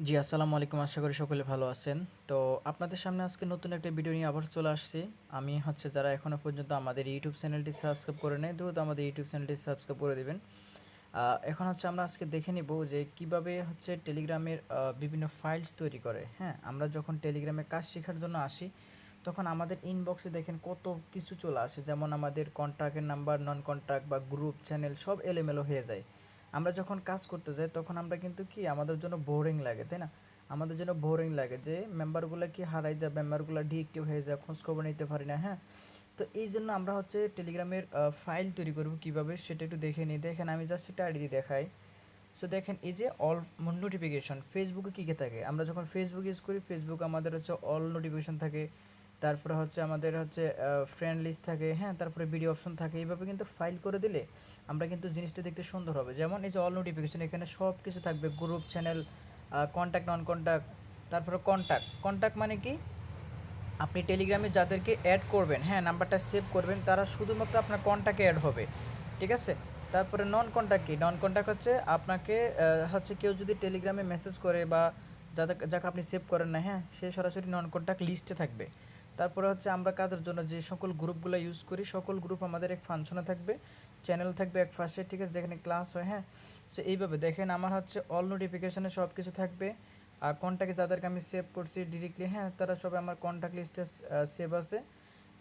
জি, আসসালামু আলাইকুম। আশা করি সকলে ভালো আছেন। তো আপনাদের সামনে আজকে নতুন একটা ভিডিও নিয়ে আবার চলে আসছি। আমি যারা এখনো পর্যন্ত আমাদের ইউটিউব চ্যানেলটি সাবস্ক্রাইব করে নাই, দ্রুত আমাদের ইউটিউব চ্যানেলটি সাবস্ক্রাইব করে দিবেন। এখন আমরা আজকে দেখে নিব যে কিভাবে টেলিগ্রামের বিভিন্ন ফাইলস তৈরি করে। হ্যাঁ? আমরা যখন টেলিগ্রামে কাজ শেখার জন্য আসি, তখন আমাদের ইনবক্সে দেখেন কত কিছু চলে আসে। যেমন আমাদের কন্ট্যাক্টের নাম্বার, নন কন্ট্যাক্ট বা গ্রুপ, চ্যানেল সব এলোমেলো হয়ে যায়। আমরা যখন কাজ করতে যাই তখন আমরা কিন্তু কি আমাদের জন্য বোরিং লাগে, তাই না? আমাদের জন্য বোরিং লাগে যে মেম্বারগুলো কি হারাই যায়, মেম্বারগুলো ডিএক্টিভ হয়ে যায়, খোঁজখবর নিতে পারি না। হ্যাঁ, তো এই জন্য আমরা টেলিগ্রামের ফাইল তৈরি করব কিভাবে সেটা একটু দেখে নিই। দেখেন আমি জাস্ট একটা আইডি দেখাই। সো দেখেন এই যে অল নোটিফিকেশন ফেসবুকে কী কী থাকে, আমরা যখন ফেসবুক ইউজ করি ফেসবুক আমাদের অল নোটিফিকেশন থাকে। তারপরে আমাদের ফ্রেন্ড লিস্ট থাকে। হ্যাঁ, তারপরে ভিডিও অপশন থাকে। এইভাবে কিন্তু ফাইল করে দিলে আমরা কিন্তু জিনিসটা দেখতে সুন্দর হবে। যেমন এই যে অল নোটিফিকেশন, এখানে সব কিছু থাকবে, গ্রুপ, চ্যানেল, কন্ট্যাক্ট, নন কন্ট্যাক্ট। তারপরে কন্ট্যাক্ট, কন্ট্যাক্ট মানে কি, আপনি টেলিগ্রামে যাদেরকে অ্যাড করবেন, হ্যাঁ, নাম্বারটা সেভ করবেন, তারা শুধুমাত্র আপনার কন্ট্যাক্টে অ্যাড হবে। ঠিক আছে? তারপরে নন কন্ট্যাক্ট কি, নন কন্ট্যাক্ট আপনাকে কেউ যদি টেলিগ্রামে মেসেজ করে বা যাকে আপনি সেভ করেন না, হ্যাঁ, সে সরাসরি নন কন্ট্যাক্ট লিস্টে থাকবে। তারপরে আমরা কাজের জন্য যে সকল গ্রুপগুলো ইউজ করি, সকল গ্রুপ আমাদের এক ফাংশনে থাকবে। চ্যানেল থাকবে এক পাশে, ঠিক আছে, যেখানে ক্লাস হয়। হ্যাঁ, সো এইভাবে দেখেন আমার অল নোটিফিকেশানে সব কিছু থাকবে। আর কন্ট্যাক্টে যাদেরকে আমি সেভ করছি ডিরেক্টলি, হ্যাঁ, তারা সবাই আমার কন্ট্যাক্ট লিস্টে সেভ আছে।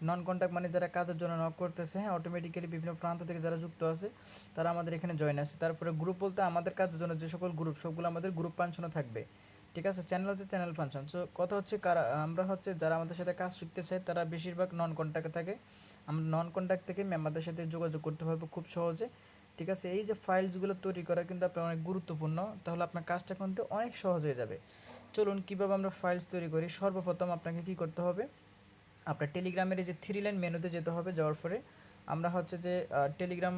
নন কন্ট্যাক্ট মানে যারা কাজের জন্য নক করতেছে, হ্যাঁ, অটোমেটিক্যালি বিভিন্ন প্রান্ত থেকে যারা যুক্ত আছে তারা আমাদের এখানে জয়েন আছে। তারপরে গ্রুপ বলতে আমাদের কাজের জন্য যে সকল গ্রুপ, সবগুলো আমাদের গ্রুপ ফাংশনে থাকবে। ঠিক আছে? Channel channel function. সো কথা কারা আমরা যারা আমাদের সাথে কাজ শিখতে চাই তারা বেশিরভাগ নন কন্ট্যাক্টে থাকে। আমরা নন কন্ট্যাক্ট থেকে মেম্বারদের সাথে যোগাযোগ করতে পারবো খুব সহজে। ঠিক আছে? এই যে ফাইলসগুলো তৈরি করা কিন্তু আপনার অনেক গুরুত্বপূর্ণ, তাহলে আপনার কাজটা কিন্তু অনেক সহজ হয়ে যাবে। চলুন কীভাবে আমরা ফাইলস তৈরি করি। সর্বপ্রথম আপনাকে কী করতে হবে, আপনার টেলিগ্রামের এই যে থ্রি লাইন মেনুতে যেতে হবে। যাওয়ার পরে আমরা যে টেলিগ্রাম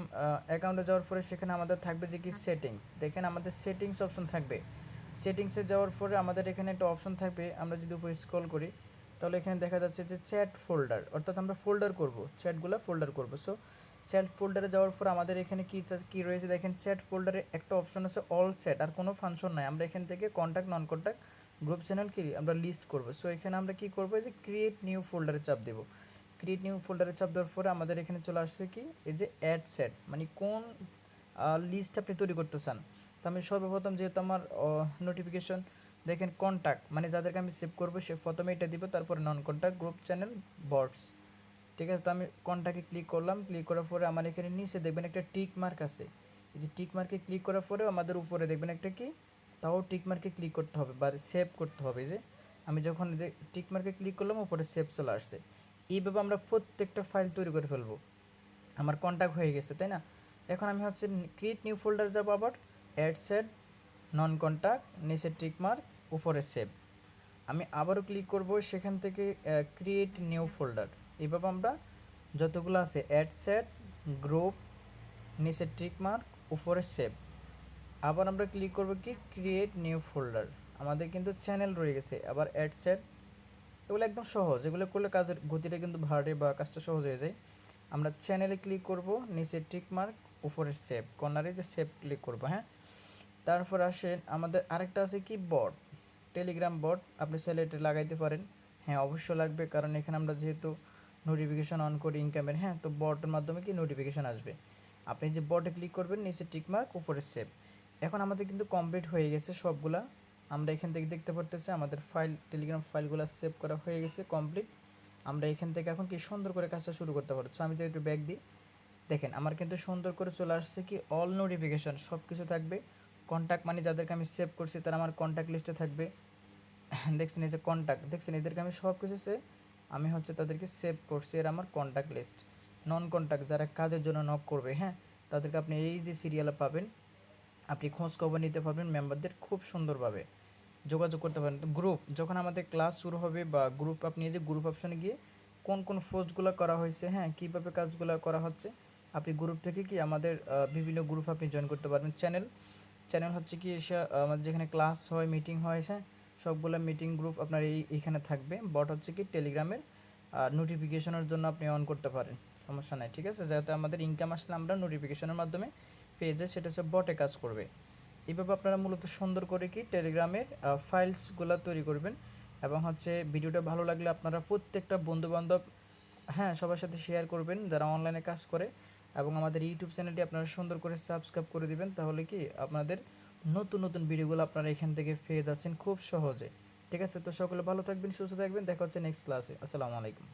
অ্যাকাউন্টে যাওয়ার পরে সেখানে আমাদের থাকবে যে কি সেটিংস, দেখেন আমাদের সেটিংস অপশন থাকবে। সেটিংসে যাওয়ার পরে আমাদের এখানে একটা অপশন থাকবে, আমরা যদি উপরে স্ক্রল করি তাহলে এখানে দেখা যাচ্ছে যে চ্যাট ফোল্ডার, অর্থাৎ আমরা ফোল্ডার করব, চ্যাটগুলো ফোল্ডার করব। সো চ্যাট ফোল্ডারে যাওয়ার পর আমাদের এখানে কী রয়েছে দেখেন, চ্যাট ফোল্ডারে একটা অপশন আছে অল চ্যাট, আর কোনো ফাংশন নাই। আমরা এখান থেকে কন্ট্যাক্ট, নন কন্ট্যাক্ট, গ্রুপ, চ্যানেল কি আমরা লিস্ট করব। সো এখানে আমরা কি করব, যে ক্রিয়েট নিউ ফোল্ডারে চাপ দেব। ক্রিয়েট নিউ ফোল্ডারে চাপ দেওয়ার পরে আমাদের এখানে চলে আসছে কি, এই যে অ্যাড সেট, মানে কোন লিস্ট আপনি তৈরি করতে চান। তো আমি সর্বপ্রথম যেহেতু আমার নোটিফিকেশন দেখেন কন্ট্যাক্ট মানে যাদেরকে আমি সেভ করবো, সে প্রথমে এটা দিব, তারপরে নন কন্ট্যাক্ট, গ্রুপ, চ্যানেল, বটস। ঠিক আছে? তো আমি কন্ট্যাক্টে ক্লিক করলাম। ক্লিক করার পরে আমার এখানে নিচে দেখবেন একটা টিক মার্ক আছে। এই যে টিক মার্কে ক্লিক করার পরেও আমাদের উপরে দেখবেন একটা কি, তাও টিক মার্কে ক্লিক করতে হবে বা সেভ করতে হবে। যে আমি যখন যে টিক মার্কে ক্লিক করলাম উপরে সেভ চলে আসছে। এইভাবে আমরা প্রত্যেকটা ফাইল তৈরি করে ফেলবো। আমার কন্ট্যাক্ট হয়ে গেছে, তাই না? এখন আমি ক্রিয়েট নিউ ফোল্ডার যাব, আবার অ্যাড সেট, নন কন্ট্যাক্ট, নিচে টিক মার্ক, উপরে সেভ। আমি আবারও ক্লিক করব, সেখান থেকে ক্রিয়েট নিউ ফোল্ডার। এইভাবে আমরা যতগুলো আছে অ্যাড সেট, গ্রুপ, নিচে টিক মার্ক, উপরে সেভ। আবার আমরা ক্লিক করব কি, ক্রিয়েট নিউ ফোল্ডার। আমাদের কিন্তু চ্যানেল রয়ে গেছে, আবার অ্যাড সেট। এগুলো একদম সহজ, এগুলো করলে কাজের গতিটা কিন্তু বাড়ে বা কাজটা সহজ হয়ে যায়। আমরা চ্যানেলে ক্লিক করব, নিচে টিক মার্ক, উপরে সেভ, কর্নারে যে সেভ ক্লিক করব। হ্যাঁ, তারপর আসেন আমাদের আরেকটা আছে কি, বট, টেলিগ্রাম বট। আপনি চাইলে এটা লাগাইতে পারেন। হ্যাঁ, অবশ্য লাগবে, কারণ এখানে আমরা যেহেতু নোটিফিকেশন অন করি ইনকামের, হ্যাঁ, তো বটের মাধ্যমে কি নোটিফিকেশান আসবে। আপনি যে বটে ক্লিক করবেন, নিচে টিকমার্ক, উপরে সেভ। এখন আমাদের কিন্তু কমপ্লিট হয়ে গেছে সবগুলা। আমরা এখান থেকে দেখতে পারতেছি আমাদের ফাইল, টেলিগ্রাম ফাইলগুলো সেভ করা হয়ে গেছে কমপ্লিট। আমরা এখান থেকে এখন কি সুন্দর করে কাজটা শুরু করতে পারছি। আমি যদি একটু ব্যাক দিই, দেখেন আমার কিন্তু সুন্দর করে চলে আসছে কি, অল নোটিফিকেশন সব কিছু থাকবে। কন্ট্যাক্ট মানে যাদেরকে আমি সেভ করছি তারা আমার কন্ট্যাক্ট লিস্টে থাকবে। দেখছেন এই যে কন্ট্যাক্ট, দেখছেন এদেরকে আমি সব কিছু আমি তাদেরকে সেভ করছি, এর আমার কন্ট্যাক্ট লিস্ট। নন কন্ট্যাক্ট যারা কাজের জন্য নক করবে, হ্যাঁ, তাদেরকে আপনি এই যে সিরিয়ালে পাবেন, আপনি খোঁজ খবর নিতে পারবেন, মেম্বারদের খুব সুন্দরভাবে যোগাযোগ করতে পারেন। তো গ্রুপ, যখন আমাদের ক্লাস শুরু হবে বা গ্রুপ, আপনি এই যে গ্রুপ অপশনে গিয়ে কোন কোন পোস্টগুলো করা হয়েছে, হ্যাঁ, কীভাবে কাজগুলো করা হচ্ছে, আপনি গ্রুপ থেকে কি আমাদের বিভিন্ন গ্রুপ আপনি জয়েন করতে পারবেন। চ্যানেল, চ্যানেল কি এসে আমাদের যেখানে ক্লাস হয়, মিটিং হয়, হ্যাঁ, সবগুলো মিটিং গ্রুপ আপনার এইখানে থাকবে। বট কি টেলিগ্রামের নোটিফিকেশনের জন্য আপনি অন করতে পারেন, সমস্যা নাই। ঠিক আছে? যাতে আমাদের ইনকাম আসলে আমরা নোটিফিকেশনের মাধ্যমে পেয়ে যাই, সেটা বটে কাজ করবে। এইভাবে আপনারা মূলত সুন্দর করে কি টেলিগ্রামের ফাইলসগুলো তৈরি করবেন। এবং হচ্ছে ভিডিওটা ভালো লাগলে আপনারা প্রত্যেকটা বন্ধুবান্ধব, হ্যাঁ, সবার সাথে শেয়ার করবেন যারা অনলাইনে কাজ করে। এবং আমাদের ইউটিউব চ্যানেলটি আপনারা সুন্দর করে সাবস্ক্রাইব করে দিবেন, তাহলে কি আপনাদের নতুন নতুন ভিডিওগুলো আপনারা এখান থেকে পেয়ে যাচ্ছেন খুব সহজে। ঠিক আছে, তো সকলে ভালো থাকবেন, সুস্থ থাকবেন, দেখা হচ্ছে নেক্সট ক্লাসে। আসসালামু আলাইকুম।